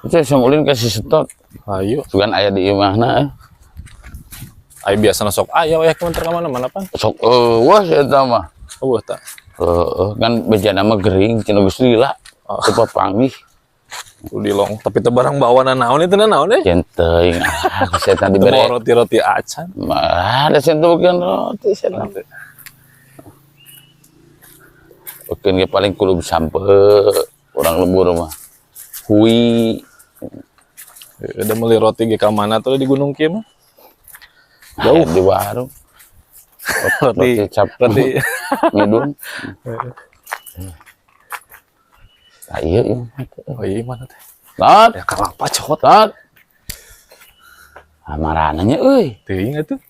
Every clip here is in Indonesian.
Itu semulin kasih setot. Ayo. Bukan ayah di imahna. Ayo biasa sok ayo ya kementar kemana-mana pan. Sok wah saya tahu mah. Tak. Kan bejana mah gering, cina geus lila. Cepat panggih. Dilong, tapi tebarang bawa naon itu naon deh. Centeng, saya tadi bere. Roti-roti acan. Mah ada sentuhan roti saya. Oke, nggak paling kulub sampai orang lembur mah. Hui. Udah beli roti ke mana tuh di Gunung Kim? Jauh di warung. Roti cap roti ngidung. Ayo, oh iya mana teh? Tot, Ya kelapa cot. tot. Amarananya, euy. Teuing atuh.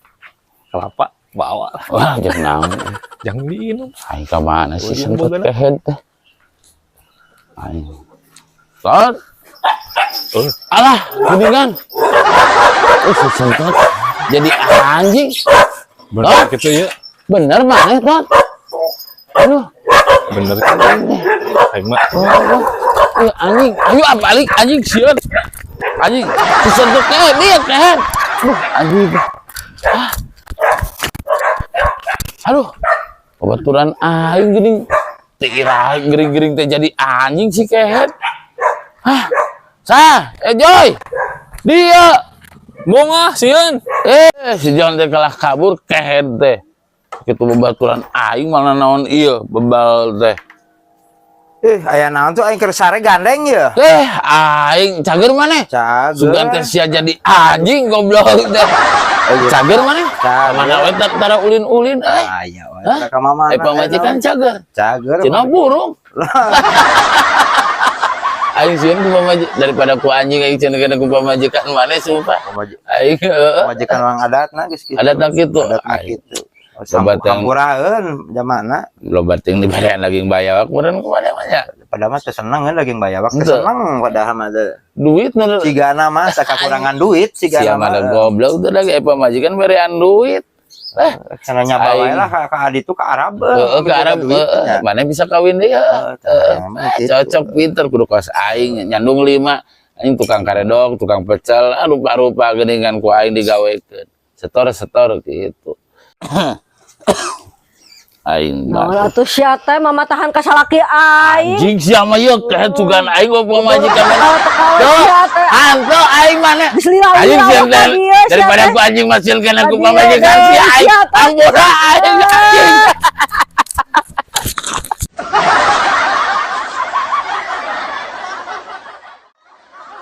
Kelapa bawa. Wah, jangan naon. Jangan diinum. Aing ka mana sih iya, sempet boga, kehead teh. Aing. Tot. Alah, gudingan. Sempet jadi anjing. Bener gitu ya. Bener mana, Tot? Aduh. Bener kan. Aing mah. Ya, anjing, ayo balik anjing sieun. Anjing, disentuh kehead dia kehead. Aduh, anjing. Aduh, kebetulan aing geuning tira gering-gering teh jadi anjing sih kehead. Joy. Dia Bunga sieun. si John teh kalah kabur kehead teh. Kitu babaturan aing malah naon ieu bebal teh. Aya naon tuh aing keur sare gandeng ya? Aing cager maneh? Cager. Sugan teh sia jadi anjing goblok teh. Cager maneh? Mana we tara ulin-ulin Aya we ka mama. pamajikan cager. Cager. Cenah burung. Aing sieun ku pamajikan daripada ku anjing aing cenah kana ku pamajikan maneh sumpah. Aing Majikan orang adatna geus kitu. adatna kitu. Adatna kitu. Loba teh Hampuraeun jamana. loba teh dibarian daging bayawak meureun kumaha nya. Padahal mah teu seneng kan daging bayawak teh seneng padahal mah teh. Duit nu Sigana mah sakakurangan duit sia sigana mah. mah goblok teh lagi pamajikan berean duit. Kana nyaba wae lah ka adi tuh ka Arab. Ke Arab mana bisa kawin dia. Cocok pinter kudu kos aing nyandung 5 aing tukang karedok, tukang pecel, rupa-rupa geuningan ku aing digawekeun. Setor gitu. Aing Nah, atuh sia teh mamatahan ka salaki aing. anjing sia mah ieu kehet sugan aing we pamajikan. Anto aing mana? Aing sia daripada ku anjing masil kana ku pamajikan sia aing. Ampura aing anjing.